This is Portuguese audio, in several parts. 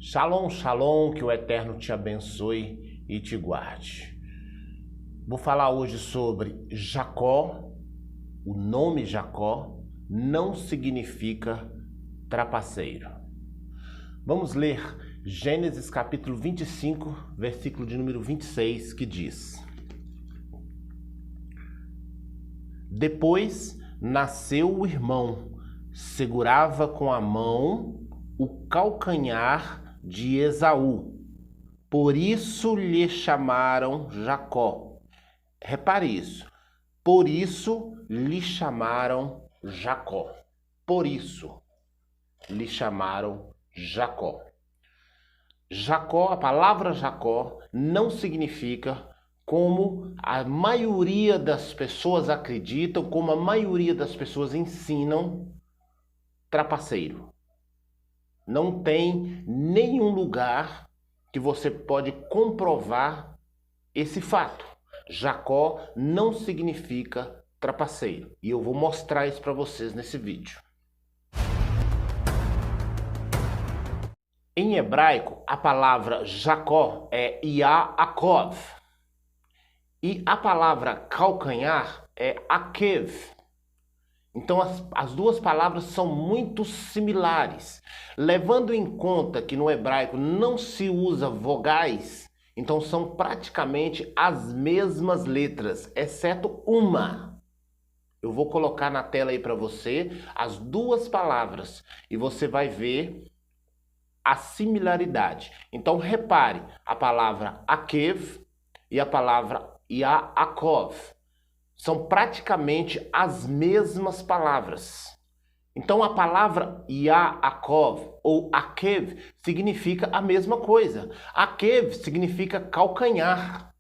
Shalom, shalom, que o Eterno te abençoe e te guarde. Vou falar hoje sobre Jacó. O nome Jacó não significa trapaceiro. Vamos ler Gênesis capítulo 25, versículo de número 26, que diz: Depois nasceu o irmão, segurava com a mão o calcanhar de Esaú, por isso lhe chamaram Jacó. Repare isso, por isso lhe chamaram Jacó. Por isso lhe chamaram Jacó. Jacó, a palavra Jacó não significa, como a maioria das pessoas acreditam, como a maioria das pessoas ensinam, trapaceiro. Não tem nenhum lugar que você pode comprovar esse fato. Jacó não significa trapaceiro. E eu vou mostrar isso para vocês nesse vídeo. Em hebraico, a palavra Jacó é Yaakov. E a palavra calcanhar é Akev. Então as duas palavras são muito similares. Levando em conta que no hebraico não se usa vogais, então são praticamente as mesmas letras, exceto uma. Eu vou colocar na tela aí para você as duas palavras e você vai ver a similaridade. Então repare a palavra Akev e a palavra Yaakov. São praticamente as mesmas palavras. Então a palavra Yaakov ou Akev significa a mesma coisa. Akev significa calcanhar.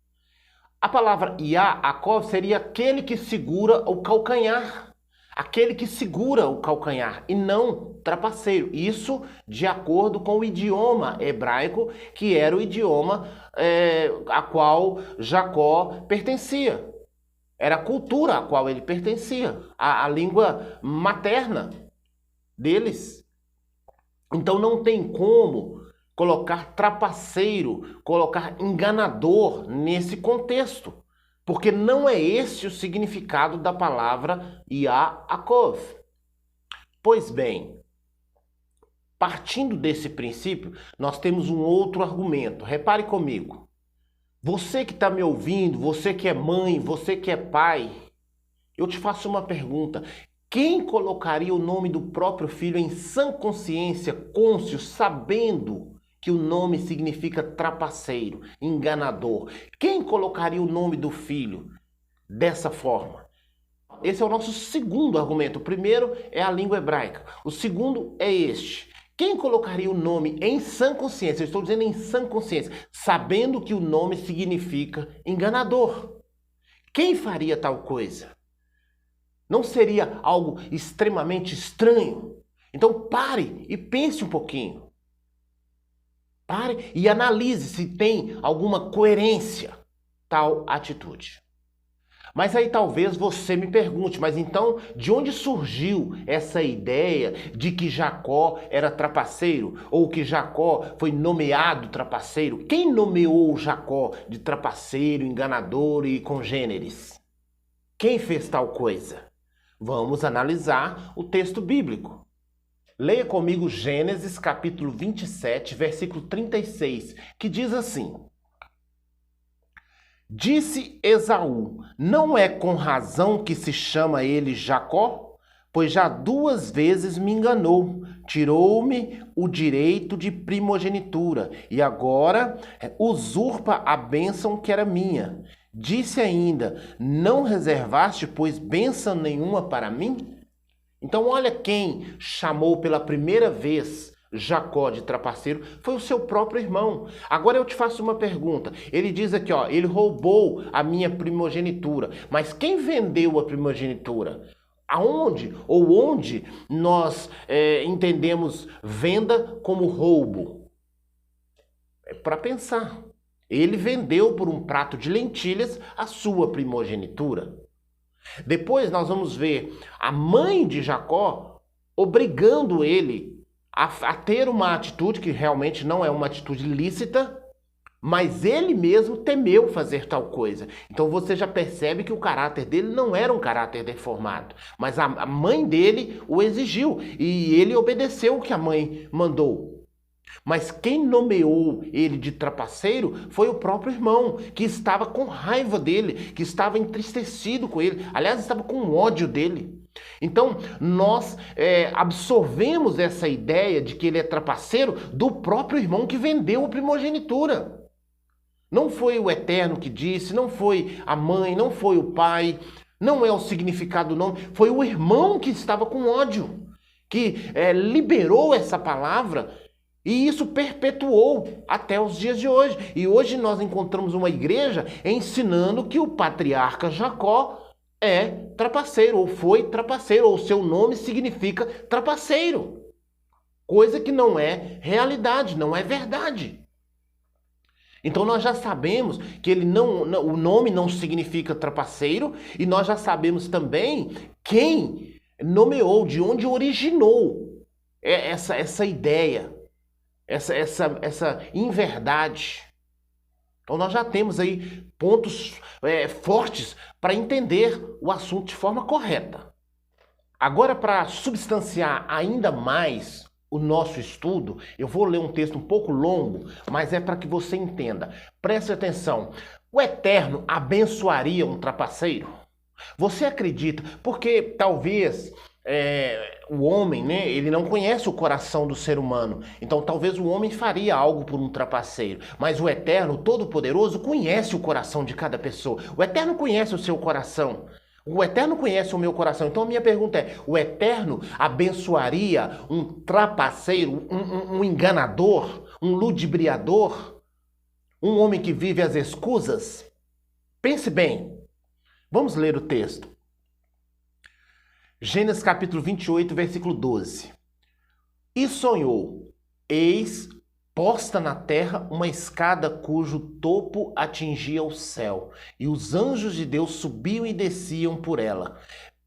A palavra Yaakov seria aquele que segura o calcanhar. Aquele que segura o calcanhar e não trapaceiro. Isso de acordo com o idioma hebraico, que era o idioma a qual Jacó pertencia. Era a cultura a qual ele pertencia, a língua materna deles. Então não tem como colocar trapaceiro, colocar enganador nesse contexto, porque não é esse o significado da palavra Yaakov. Pois bem, partindo desse princípio, nós temos um outro argumento. Repare comigo. Você que está me ouvindo, você que é mãe, você que é pai, eu te faço uma pergunta. Quem colocaria o nome do próprio filho em sã consciência, cônscio, sabendo que o nome significa trapaceiro, enganador? Quem colocaria o nome do filho dessa forma? Esse é o nosso segundo argumento. O primeiro é a língua hebraica. O segundo é este. Quem colocaria o nome em sã consciência? Eu estou dizendo em sã consciência, sabendo que o nome significa enganador. Quem faria tal coisa? Não seria algo extremamente estranho? Então pare e pense um pouquinho. Pare e analise se tem alguma coerência tal atitude. Mas aí talvez você me pergunte, mas então de onde surgiu essa ideia de que Jacó era trapaceiro? Ou que Jacó foi nomeado trapaceiro? Quem nomeou Jacó de trapaceiro, enganador e congêneres? Quem fez tal coisa? Vamos analisar o texto bíblico. Leia comigo Gênesis capítulo 27, versículo 36, que diz assim: Disse Esaú, não é com razão que se chama ele Jacó? Pois já 2 vezes me enganou, tirou-me o direito de primogenitura, e agora usurpa a bênção que era minha. Disse ainda, não reservaste, pois bênção nenhuma para mim? Então olha quem chamou pela primeira vez Jacó de trapaceiro, foi o seu próprio irmão. Agora eu te faço uma pergunta. Ele diz aqui, ó, ele roubou a minha primogenitura. Mas quem vendeu a primogenitura? Aonde ou onde nós entendemos venda como roubo? É para pensar. Ele vendeu por um prato de lentilhas a sua primogenitura. Depois nós vamos ver a mãe de Jacó obrigando ele a ter uma atitude que realmente não é uma atitude lícita, mas ele mesmo temeu fazer tal coisa. Então você já percebe que o caráter dele não era um caráter deformado, mas a mãe dele o exigiu e ele obedeceu o que a mãe mandou. Mas quem nomeou ele de trapaceiro foi o próprio irmão, que estava com raiva dele, que estava entristecido com ele, aliás, estava com ódio dele. Então, nós absorvemos essa ideia de que ele é trapaceiro do próprio irmão que vendeu a primogenitura. Não foi o Eterno que disse, não foi a mãe, não foi o pai, não é o significado do nome, foi o irmão que estava com ódio, que liberou essa palavra. E isso perpetuou até os dias de hoje. E hoje nós encontramos uma igreja ensinando que o patriarca Jacó é trapaceiro, ou foi trapaceiro, ou seu nome significa trapaceiro. Coisa que não é realidade, não é verdade. Então nós já sabemos que o nome não significa trapaceiro, e nós já sabemos também quem nomeou, de onde originou essa ideia. Essa inverdade. Então nós já temos aí pontos fortes para entender o assunto de forma correta. Agora, para substanciar ainda mais o nosso estudo, eu vou ler um texto um pouco longo, mas é para que você entenda. Preste atenção. O Eterno abençoaria um trapaceiro? Você acredita? Porque talvez o homem, né, ele não conhece o coração do ser humano. Então talvez o homem faria algo por um trapaceiro. Mas o Eterno, o Todo-Poderoso, conhece o coração de cada pessoa. O Eterno conhece o seu coração. O Eterno conhece o meu coração. Então a minha pergunta é, o Eterno abençoaria um trapaceiro, um enganador, um ludibriador? Um homem que vive às escusas? Pense bem. Vamos ler o texto. Gênesis capítulo 28, versículo 12. E sonhou, eis, posta na terra uma escada cujo topo atingia o céu, e os anjos de Deus subiam e desciam por ela.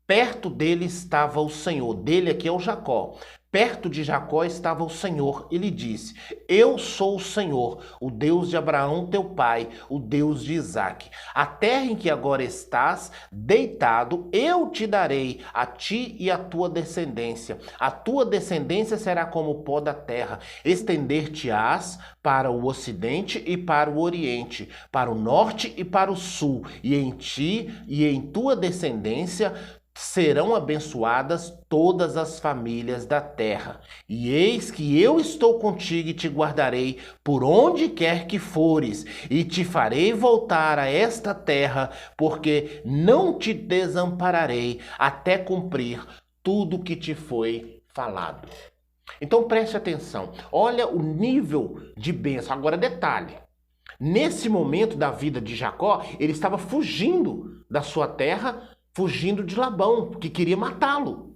Perto dele estava o Senhor, dele aqui é o Jacó. Perto de Jacó estava o Senhor, e lhe disse, eu sou o Senhor, o Deus de Abraão teu pai, o Deus de Isaque. A terra em que agora estás deitado, eu te darei, a ti e a tua descendência. A tua descendência será como o pó da terra. Estender-te-ás para o ocidente e para o oriente, para o norte e para o sul, e em ti e em tua descendência serão abençoadas todas as famílias da terra. E eis que eu estou contigo e te guardarei por onde quer que fores, e te farei voltar a esta terra, porque não te desampararei até cumprir tudo que te foi falado. Então preste atenção, olha o nível de bênção. Agora detalhe, nesse momento da vida de Jacó, ele estava fugindo da sua terra, fugindo de Labão, que queria matá-lo.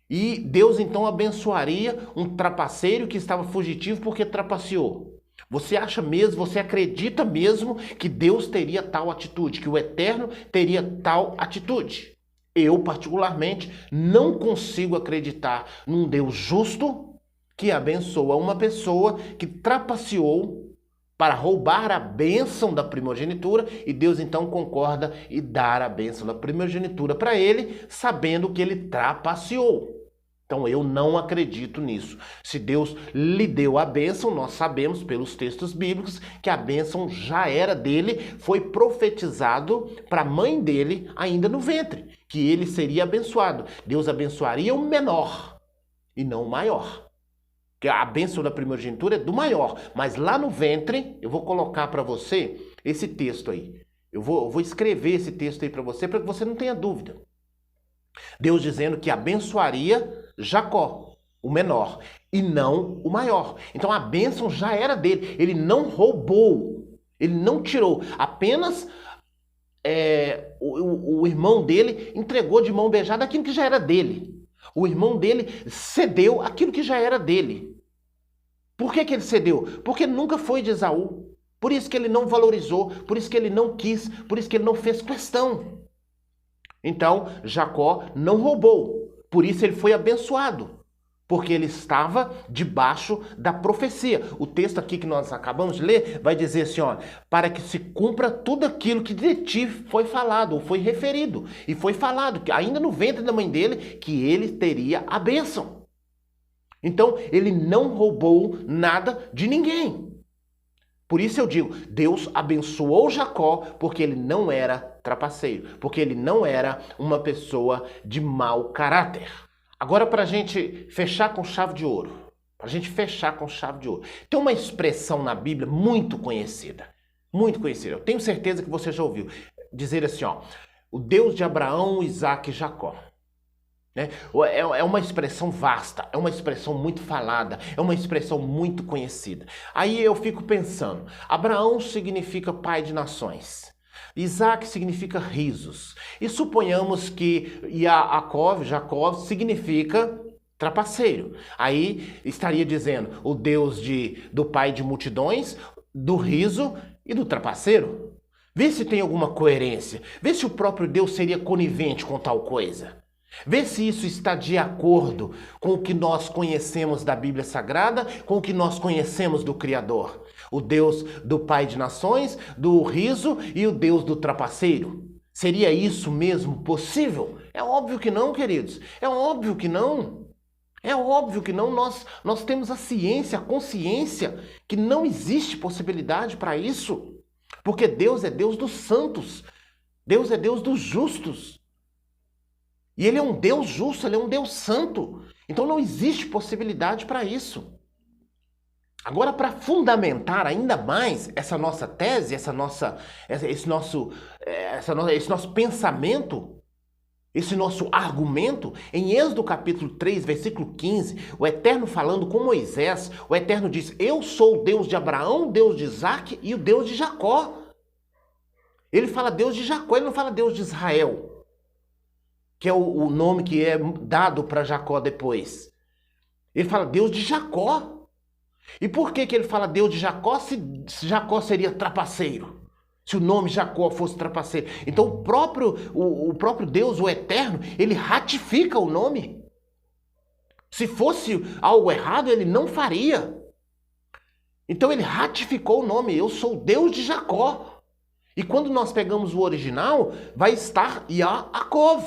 E Deus então abençoaria um trapaceiro que estava fugitivo porque trapaceou. Você acha mesmo, você acredita mesmo que Deus teria tal atitude, que o Eterno teria tal atitude? Eu, particularmente, não consigo acreditar num Deus justo que abençoa uma pessoa que trapaceou para roubar a bênção da primogenitura, e Deus então concorda e dar a bênção da primogenitura para ele, sabendo que ele trapaceou. Então eu não acredito nisso. Se Deus lhe deu a bênção, nós sabemos pelos textos bíblicos que a bênção já era dele, foi profetizado para a mãe dele ainda no ventre, que ele seria abençoado. Deus abençoaria o menor e não o maior. Que a bênção da primogenitura é do maior, mas lá no ventre, eu vou colocar para você esse texto aí. Eu vou escrever esse texto aí para que você não tenha dúvida. Deus dizendo que abençoaria Jacó, o menor, e não o maior. Então a bênção já era dele, ele não roubou, ele não tirou, apenas o irmão dele entregou de mão beijada aquilo que já era dele. O irmão dele cedeu aquilo que já era dele. Por que ele cedeu? Porque nunca foi de Esaú. Por isso que ele não valorizou, por isso que ele não quis, por isso que ele não fez questão. Então, Jacó não roubou. Por isso ele foi abençoado. porque ele estava debaixo da profecia. O texto aqui que nós acabamos de ler vai dizer assim, ó, para que se cumpra tudo aquilo que de ti foi falado, ou foi referido, e foi falado, que ainda no ventre da mãe dele, que ele teria a bênção. Então, ele não roubou nada de ninguém. Por isso eu digo, Deus abençoou Jacó porque ele não era trapaceiro, porque ele não era uma pessoa de mau caráter. Agora, para a gente fechar com chave de ouro, tem uma expressão na Bíblia muito conhecida, eu tenho certeza que você já ouviu, dizer assim, ó, o Deus de Abraão, Isaque e Jacó. Né? É uma expressão vasta, é uma expressão muito falada, é uma expressão muito conhecida. Aí eu fico pensando, Abraão significa pai de nações. Isaac significa risos. E suponhamos que Jacó significa trapaceiro. Aí estaria dizendo o Deus do pai de multidões, do riso e do trapaceiro. Vê se tem alguma coerência. Vê se o próprio Deus seria conivente com tal coisa. Vê se isso está de acordo com o que nós conhecemos da Bíblia Sagrada, com o que nós conhecemos do Criador. O Deus do Pai de Nações, do riso e o Deus do trapaceiro. Seria isso mesmo possível? É óbvio que não, queridos. É óbvio que não. É óbvio que não. Nós temos a ciência, a consciência que não existe possibilidade para isso. Porque Deus é Deus dos santos. Deus é Deus dos justos. E ele é um Deus justo, ele é um Deus santo. Então não existe possibilidade para isso. Agora, para fundamentar ainda mais essa nossa tese, esse nosso pensamento, esse nosso argumento, em Êxodo capítulo 3, versículo 15, o Eterno falando com Moisés, o Eterno diz, eu sou o Deus de Abraão, Deus de Isaque e o Deus de Jacó. Ele fala Deus de Jacó, ele não fala Deus de Israel, que é o nome que é dado para Jacó depois. Ele fala Deus de Jacó. E por que ele fala Deus de Jacó se Jacó seria trapaceiro? Se o nome Jacó fosse trapaceiro. Então o próprio Deus, o Eterno, ele ratifica o nome. Se fosse algo errado, ele não faria. Então ele ratificou o nome. Eu sou o Deus de Jacó. E quando nós pegamos o original, vai estar Yaakov.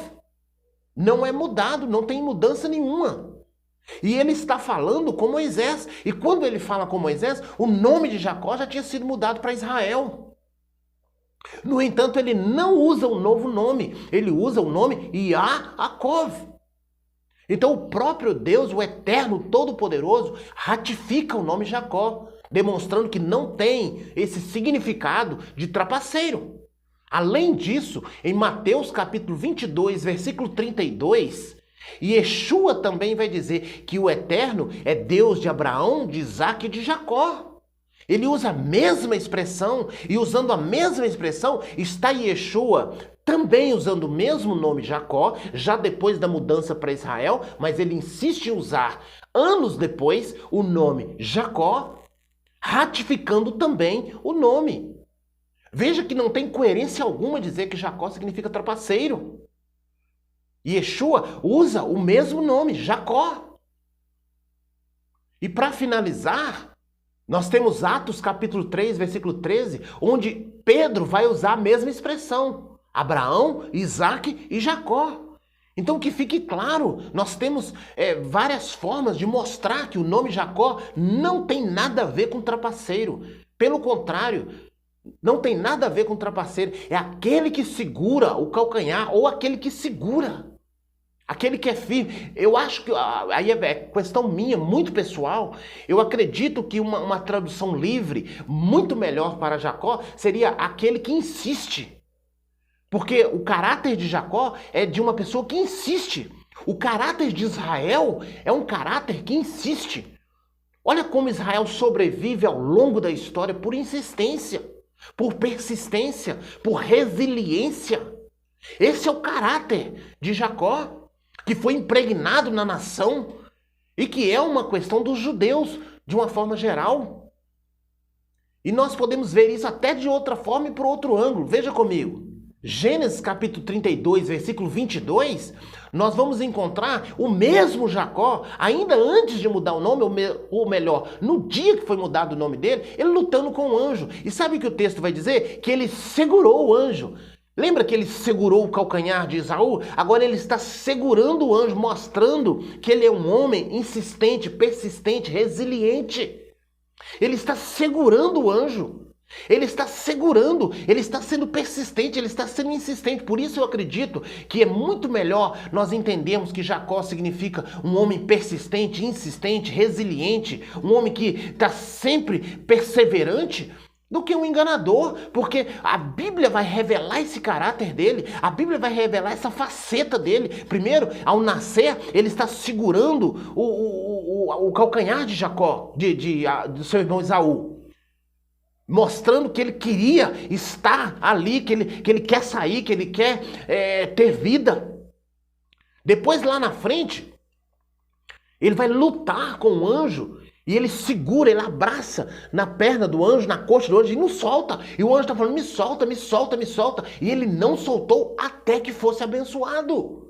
Não é mudado, não tem mudança nenhuma. E ele está falando com Moisés. E quando ele fala com Moisés, o nome de Jacó já tinha sido mudado para Israel. No entanto, ele não usa um novo nome. Ele usa o nome Yaakov. Então o próprio Deus, o Eterno, Todo-Poderoso, ratifica o nome Jacó, demonstrando que não tem esse significado de trapaceiro. Além disso, em Mateus capítulo 22, versículo 32... Yeshua também vai dizer que o Eterno é Deus de Abraão, de Isaque e de Jacó. Ele usa a mesma expressão, e usando a mesma expressão está Yeshua também usando o mesmo nome Jacó, já depois da mudança para Israel, mas ele insiste em usar anos depois o nome Jacó, ratificando também o nome. Veja que não tem coerência alguma dizer que Jacó significa trapaceiro. Yeshua usa o mesmo nome, Jacó. E para finalizar, nós temos Atos capítulo 3, versículo 13, onde Pedro vai usar a mesma expressão. Abraão, Isaque e Jacó. Então que fique claro, nós temos várias formas de mostrar que o nome Jacó não tem nada a ver com trapaceiro. Pelo contrário, não tem nada a ver com trapaceiro. É aquele que segura o calcanhar ou aquele que segura. Aquele que é firme. Eu acho que, aí é questão minha, muito pessoal, eu acredito que uma tradução livre, muito melhor para Jacó, seria aquele que insiste. Porque o caráter de Jacó é de uma pessoa que insiste. O caráter de Israel é um caráter que insiste. Olha como Israel sobrevive ao longo da história por insistência, por persistência, por resiliência. Esse é o caráter de Jacó, que foi impregnado na nação e que é uma questão dos judeus de uma forma geral. E nós podemos ver isso até de outra forma e por outro ângulo. Veja comigo. Gênesis capítulo 32, versículo 22, nós vamos encontrar o mesmo Jacó, ainda antes de mudar o nome, ou melhor, no dia que foi mudado o nome dele, ele lutando com o anjo. E sabe o que o texto vai dizer? Que ele segurou o anjo. Lembra que ele segurou o calcanhar de Esaú? Agora ele está segurando o anjo, mostrando que ele é um homem insistente, persistente, resiliente. Ele está segurando o anjo. Ele está segurando, ele está sendo persistente, ele está sendo insistente. Por isso eu acredito que é muito melhor nós entendermos que Jacó significa um homem persistente, insistente, resiliente, um homem que está sempre perseverante, do que um enganador, porque a Bíblia vai revelar esse caráter dele, a Bíblia vai revelar essa faceta dele. Primeiro, ao nascer, ele está segurando o calcanhar de Jacó, do seu irmão Esaú, mostrando que ele queria estar ali, que ele quer sair, que ele quer ter vida. Depois, lá na frente, ele vai lutar com o anjo e ele segura, ele abraça na perna do anjo, na coxa do anjo e não solta. E o anjo está falando, me solta, me solta, me solta. E ele não soltou até que fosse abençoado.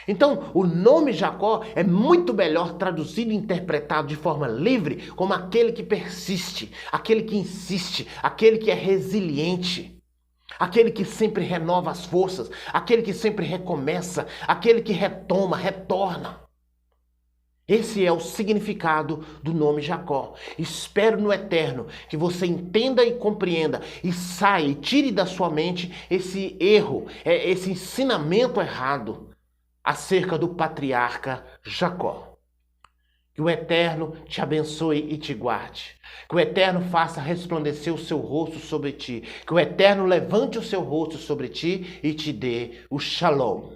Então, o nome Jacó é muito melhor traduzido e interpretado de forma livre como aquele que persiste, aquele que insiste, aquele que é resiliente, aquele que sempre renova as forças, aquele que sempre recomeça, aquele que retoma, retorna. Esse é o significado do nome Jacó. Espero no eterno que você entenda e compreenda e saia e tire da sua mente esse erro, esse ensinamento errado acerca do patriarca Jacó. Que o Eterno te abençoe e te guarde. Que o Eterno faça resplandecer o seu rosto sobre ti. Que o Eterno levante o seu rosto sobre ti e te dê o Shalom.